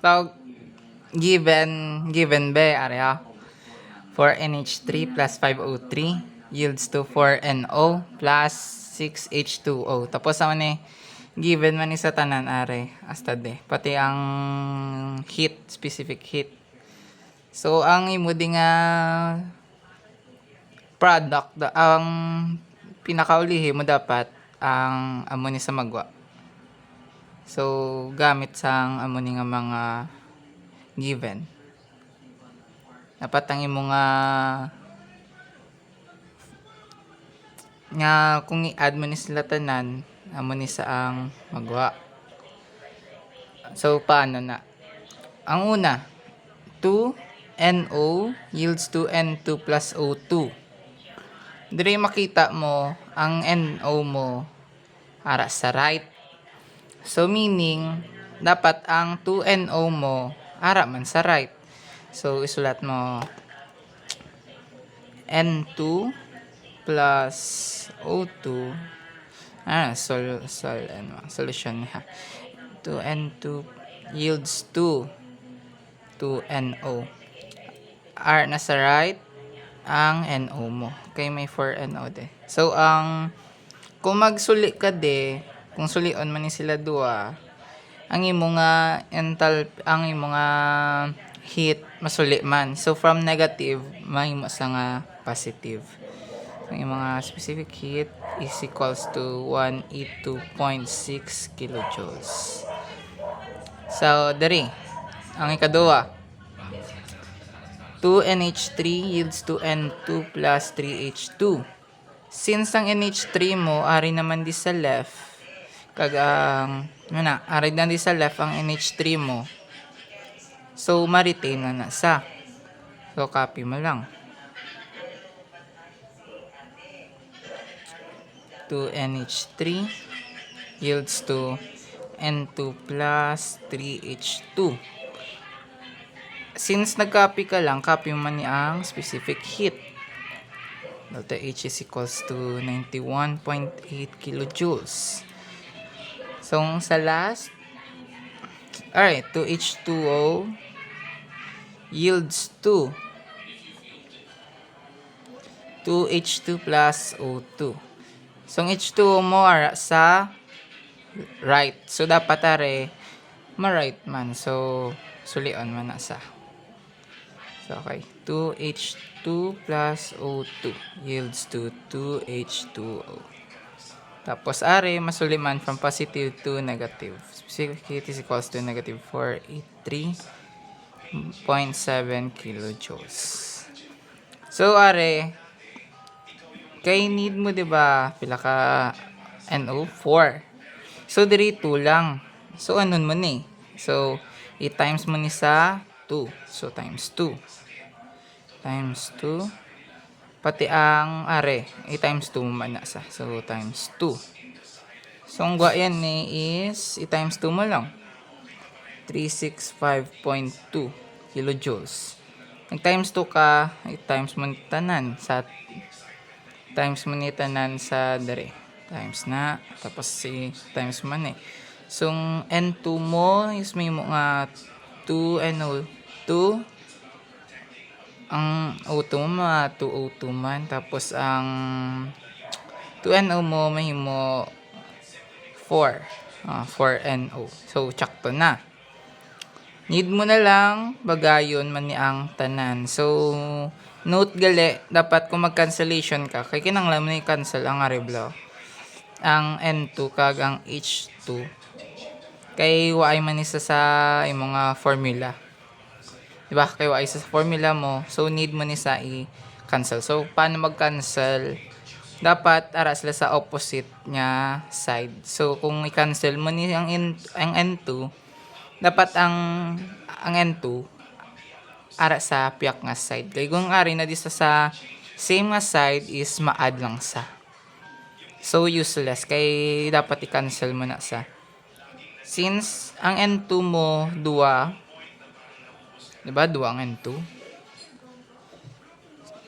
Tawag, given be, area. 4NH3 plus 5O3 yields to 4NO plus 6H2O. Tapos naman given man ni sa tanan, are, hasta de. Pati ang heat, specific heat. So, ang imo di nga product, ang pinakaulihi mo dapat ang amo ni sa magwa. So, gamit sang amo ni nga mga given. Dapat ang imo nga kung i-add mo ni sila tanan, amo ni sa ang magwa. So, paano na? Ang una, 2NO yields to N2 plus O2. Dire makita mo, ang NO mo ara sa right. So, meaning, dapat ang 2NO mo ara man sa right. So, isulat mo N2 plus O2. Solution ha. 2N2 yields to 2NO. R na sa right, ang NO mo. Okay, may 4NO de. So, kung magsuli ka de, kung sulion man ni sila dua, ang imo nga ang imo nga heat masuli man. So, from negative, mahimo sa nga positive. Ang mga specific heat is equals to 182.6 kilojoules. So, dari, ang ikaduha, 2NH3 yields to N2 plus 3H2. Since ang NH3 mo, ari naman di sa left, ari na di sa left ang NH3 mo. So, ma-retain na sa. So, copy mo lang. 2NH3 yields to N2 plus 3H2. Since nag-copy ka lang, copy mo man ni ang specific heat. Delta H is equals to 91.8 kilojoules. So, sa last, alright, 2H2O yields to 2H2 plus O2. So, ang H2O mo ara sa right. So, dapat are ma-right man. So, sulion man na sa. So, okay. 2H2 plus O2 yields to 2H2O. Tapos, are masuliman from positive to negative. Specific heat is equals to negative 483.7 kilojoules. So, are, kay need mo, diba, pila ka NO4. So, diri 2 lang. So, anon mo ni? So, i-times mo ni sa 2. So, times 2. Times 2. Pati ang are, i-times 2 mo man na sa. So, times 2. So, ang gwa yan is, i-times 2 mo lang. 365.2 kilojoules. Nag-times 2 ka, i-times mo tanan sa times mo ni tanan sa dere. Times na. Tapos times man eh. So, N2 mo is may mo nga 2NO2. Ang O2 mo 2O2 man. Tapos ang 2NO mo may mo 4NO. So, tsakto na. Need mo na lang bagayon man ni ang tanan. So, note gali, dapat kung mag-cancellation ka, kay kinanglan mo na i-cancel ang areblo. Ang N2 kag ang H2. Kay waay man isa sa imong mga formula. Diba? Kay waay sa formula mo, so need mo ni sa i-cancel. So, paano mag-cancel? Dapat ara sila sa opposite nya side. So, kung i-cancel mo ni ang N2, dapat ang N2 ara sa piyak nga side. Kaya kung ari na di sa same nga side is ma-add lang sa. So, useless. Kaya dapat i-cancel mo na sa. Since ang N2 mo, 2. Diba? 2 ang N2.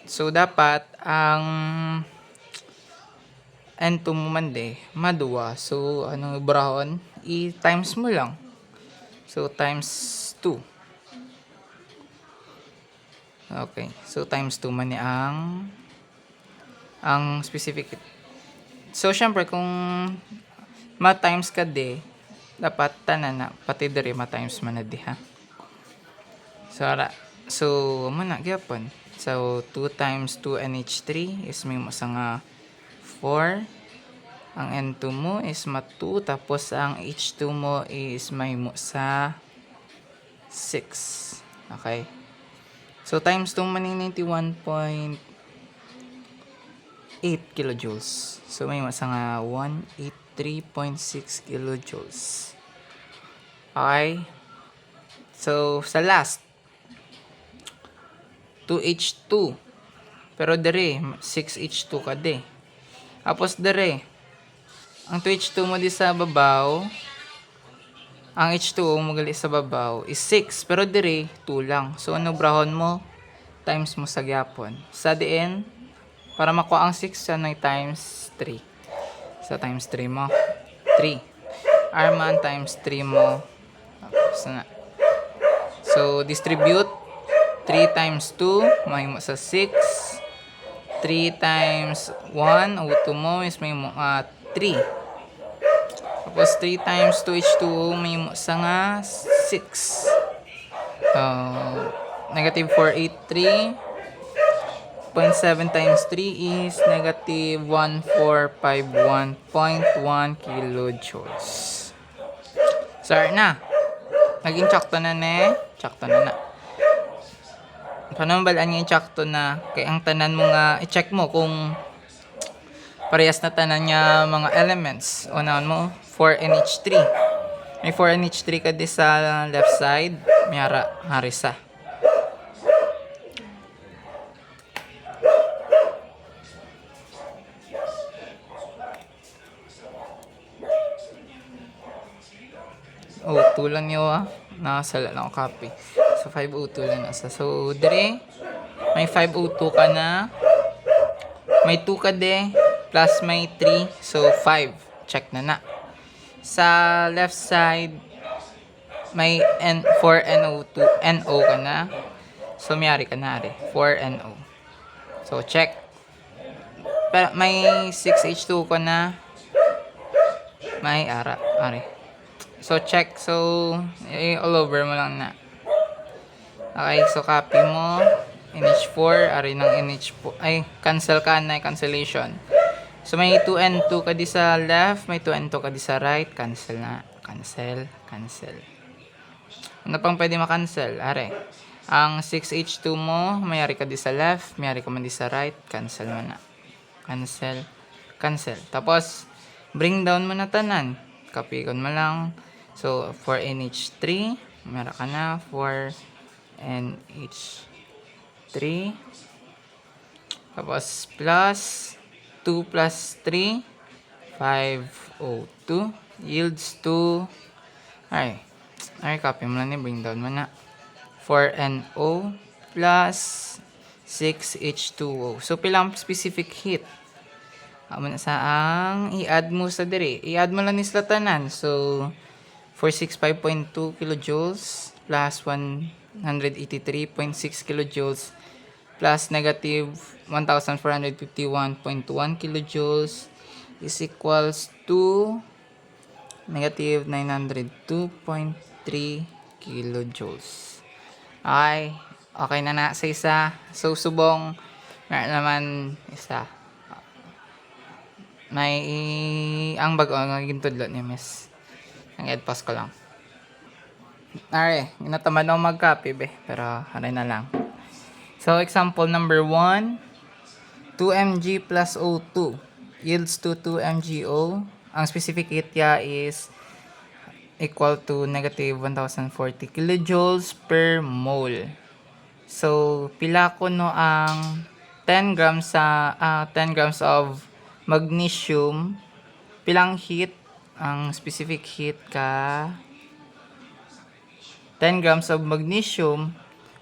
So, dapat ang N2 mo man de, ma-2. So, anong ibrahon? I-times mo lang. So, times 2. Okay. So, times 2 man ni ang specific heat. So, syempre, kung ma-times ka di, dapat tanan na, pati diri ma-times man na di, ha? So, muna, gyapon. So, 2 times 2NH3 is may mo sa nga 4. Ang N2 mo is ma 2. Tapos, ang H2 mo is may mo sa 6. Okay? So, times 2 maning 91.8 kilojoules. So, may mo sa nga 183.6 kilojoules. Okay? So, sa last, 2H2. Pero dere, 6H2 ka de. Tapos dere, ang 2H2 mo di sa babaw, ang H2O mo gali sa babaw is 6. Pero dere, 2 lang. So, ano brahon mo? Times mo sa gyapon. Sa diin, para makuha ang 6, ano ay times 3. So, times 3 mo. 3. Arman times 3 mo. So, distribute. 3 times 2, may mo sa 6. 3 times 1, O2 mo is may mo 3. Tapos 3 times 2H2O, may mo sa nga 6. Negative 483. 0.7 times 3 is negative 1451.1 kilojoules. Sorry na. Naging tsakto na ne. Tsakto na na. Paano balaan nga yung tsakto na? Kaya ang tanan mo nga, i-check mo kung parehas na tanan niya mga elements. Unahan mo, 4NH3. May 4NH3 ka di sa left side. May harisa. Oh, tulan niyo nakasala lang ang copy. So, 502 lang nasa. So, dire, may 502 ka na. May 2 ka de. Plus may 3. So, 5. Check na na. Sa left side, may 4NO2. NO ka na. So, mayari ka na. 4NO. So, check. Pero, may 6H2 ka na. May ari. So, check. So, all over mo lang na. Okay, so copy mo. NH4, ari ng NH4. Ay, cancel ka na, cancellation. So, may 2N2 ka di sa left, may 2N2 ka di sa right. Cancel na. Cancel. Ano pang pwede makancel? Ari. Ang 6H2 mo, mayari ka di sa left, mayari ka man di sa right. Cancel mo na. Cancel. Tapos, bring down mo na tanan. Copy ko mo lang. So, 4NH3, meron ka na, 4NH3, tapos plus 2 plus 3, 502, yields to, ay, copy mo lang ni, bring down mo na, 4NO plus 6H2O. So, pilang specific heat. Sa ang i-add mo sa dire. I-add mo lang ni slatanan. So, 465.2 kilojoules plus 183.6 kilojoules plus negative 1451.1 kilojoules is equals to negative 902.3 kilojoules. Okay na sa isa. So, subong naman isa. May ang bago ang gintudlot ni Miss. Ang edpas ko lang. Ginataman ako mag-copy pero haray na lang. So, example number 1. 2mg plus O2 yields to 2mgO. Ang specific heat niya is equal to negative 1040 kilojoules per mole. So, pila ko no ang 10 grams of magnesium. Pilang heat? Ang specific heat ka 10 grams of magnesium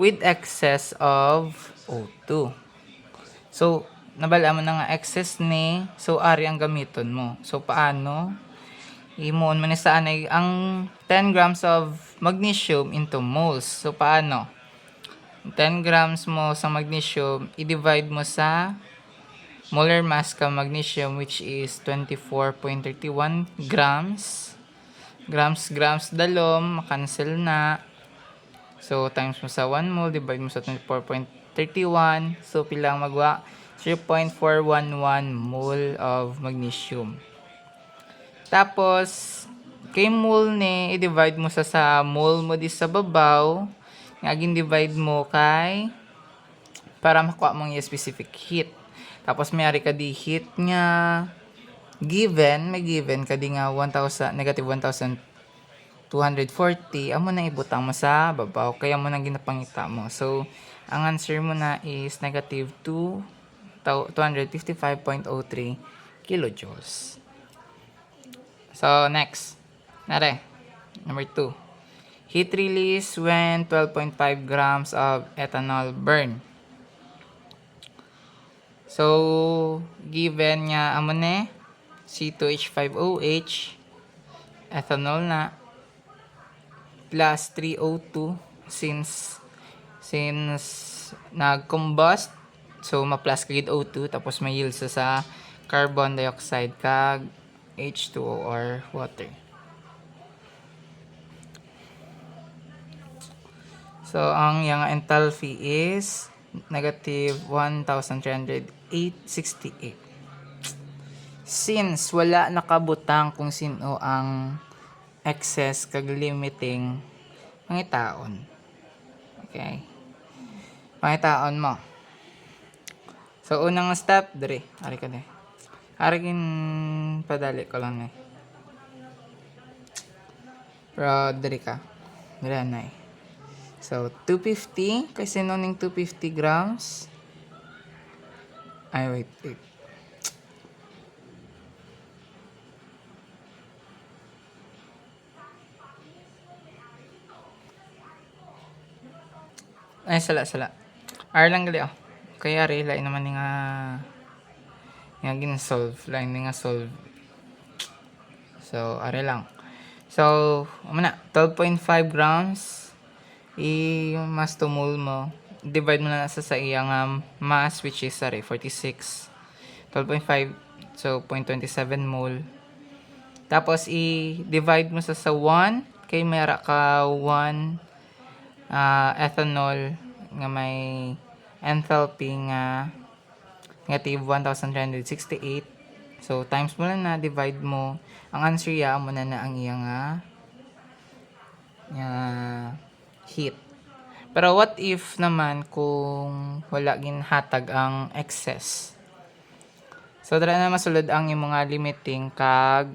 with excess of O2. So, nabala mo na nga excess ni. So, ari ang gamiton mo. So, paano? Imuon man ni saan ay ang 10 grams of magnesium into moles. So, paano? 10 grams mo sa magnesium, i-divide mo sa molar mass ka magnesium, which is 24.31 grams. Grams, dalom, makancel na. So, times mo sa 1 mole, divide mo sa 24.31. So, pilang magwa? 0.411 mole of magnesium. Tapos, kay mole ni, i-divide mo sa mole mo di sa babaw. Nga divide mo kay para makuha mong yung specific heat. Tapos, mayari ka di heat nga may given ka di nga negative 1,240. Amo nang ibutang mo sa babaw. Kaya mo nang ginapangita mo. So, ang answer mo na is negative 255.03 kilojoules. So, next. Nare. Number 2. Heat release when 12.5 grams of ethanol burn. So, given nga amo ne C2H5OH ethanol na plus 3O2 since nag-combust, so ma-plus kagid O2 tapos may yield sa carbon dioxide kag H2O or water. So, ang yung enthalpy is negative 1,368. Since wala nakabutang kung sino ang excess kag limiting, pangitaon. Okay. Pangitaon mo. So, unang step, dire. Ari ka de. Arikin padali ko lang eh. Pero, dire ka. Dire na eh. So, 250. Kasi nuning 250 grams. Ay, wait. Ay, sala. R lang gali, oh. Kaya rin, lain naman nga gin-solve. Lain nga solve. So, are lang. So, na, 12.5 grams. I-mass to mole mo. Divide mo na sa iyang mass, which is, 46. 12.5. So, 0.27 mole. Tapos, i-divide mo sa 1. Kay mayara ka 1 ethanol nga may enthalpy nga negative 1,368. So, times mo lang na, divide mo. Ang answer ya mo na ang iyang heat. Pero what if naman kung wala ginhatag ang excess? So, dara na masulod ang yung mga limiting kag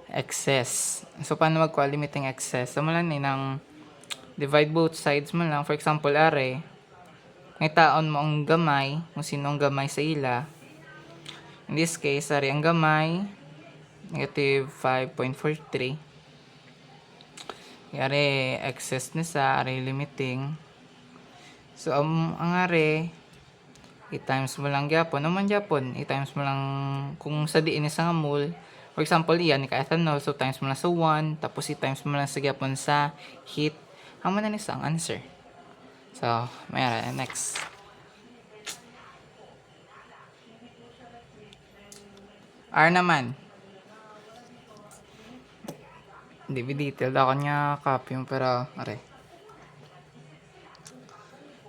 excess. So, paano magkuha limiting excess? So, mo lang ng divide both sides mo lang. For example, are, may taon mo ang gamay, kung sino ang gamay sa ila. In this case, are, ang gamay, negative 5.43. Are, excess na sa, are, limiting. So, ang are, i-times mo lang gyapon. Naman gyapon, i-times mo lang kung sa diin isa nga mole. For example, iyan, ika-ethanol. So, times mo lang sa 1. Tapos, i-times mo lang sa gyapon sa heat. Amo na nisa ang answer. So, mayroon. Next. R naman. Hindi detailed ako niya copy mo pero are.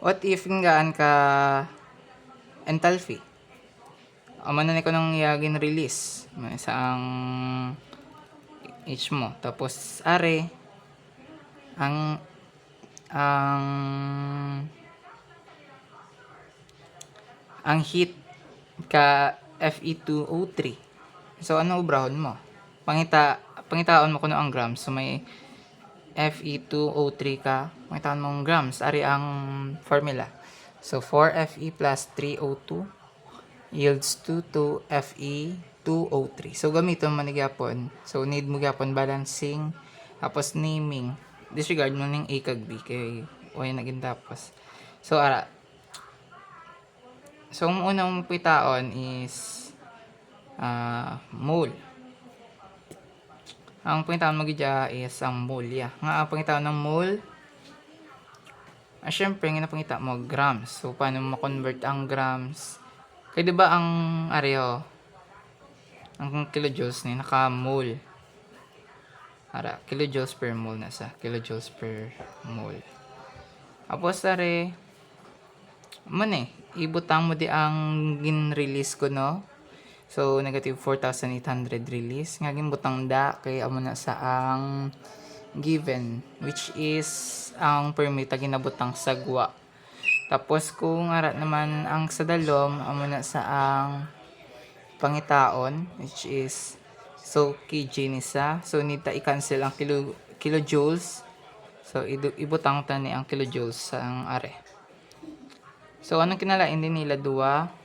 What if gaan ka enthalpy? Amo na ko nang yagin release. May isang H mo. Tapos are ang heat ka Fe2O3. So, ano ubrahon mo? Pangitaon mo kuno ang grams. So, may Fe2O3 ka. Pangitaon mo ang grams. Ari ang formula. So, 4Fe plus 3O2 yields 2 Fe2O3. So, gamiton mo ni gyapon. So, need mo gyapon balancing. Tapos, naming. Disregard mo ng A kag B. Kaya, wala naging tapos. So, So, ang unang pitaon is mole. Ang pangitawan mo gidya is ang mole ya. Nga ang pangitawan ng mole, syempre nga napangita mo grams. So paano mo ma-convert ang grams? Kaya di ba ang areo, ang kilojoules ni naka mole. Ara, kilojoules per mole na sa kilojoules per mole. Tapos are man ibutang mo di ang gin-release ko no. So negative 4,800 release nga gimbutang da kay amo na sa ang given which is ang permit ginabutang sagwa. Tapos kung ara naman ang sa dalom amo na sa ang pangitaon which is so kg ni sa. So need ta i-cancel ang kilojoules. So ibutang ta ni ang kilojoules sa ang are. So anong kinalain din nila duwa?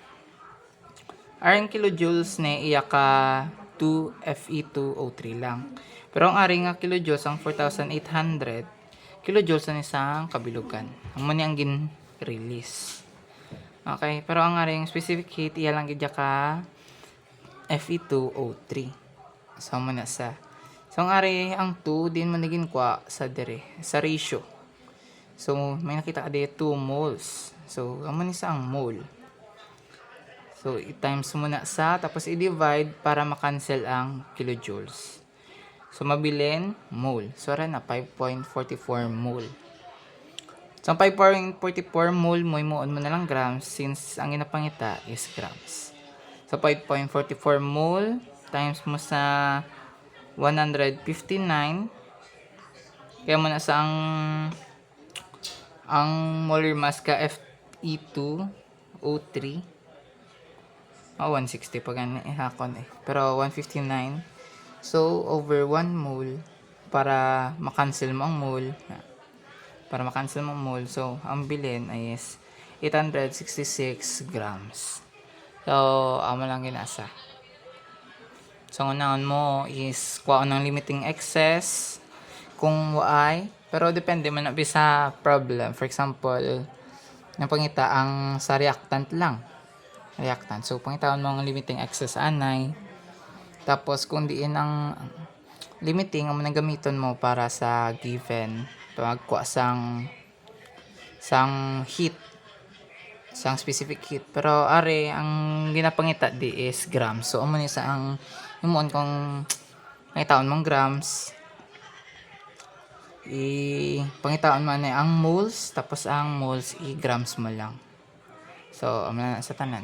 Ang kilojoules ni iya ka 2 Fe2O3 lang. Pero ang ari nga kilojoules ang 4,800 kilojoules na isang kabilugan. Ang mani ang gin-release. Okay, pero ang aring specific heat iya lang gidya ka Fe2O3. So mo na sa. So ang ari ang 2 din man naging kwa sa dire sa ratio. So may nakita ka di 2 moles. So amo ni sa ang mole. So, i-times mo na sa, tapos i-divide para ma-cancel ang kilojoules. So, mabilin, mole. So, na 5.44 mole. So, ang 5.44 mole mo, imuon mo na lang grams since ang ginapangita is grams. So, 5.44 mole times mo sa 159. Kaya mo na sa ang molar mass ka Fe2O3. 160 pa gani ihakon pero 159 so over 1 mole para ma-cancel mo ang mole so ang bilin ay is 866 grams. So amo lang ginasa. So unahan mo is kuha ng limiting excess kung waay, pero depende man na sa problem. For example, napangita ang sa reactant lang. So pangitawan mo ang limiting excess anay. Tapos kung diin ang limiting ang gamiton mo para sa given pagkuha sang heat, sang specific heat. Pero are ang ginapangita di is grams. So amo ni sa ang himon kung pangitawan mong grams pangitawan mo ang moles, tapos ang moles i grams mo lang. So amo na sa tanan.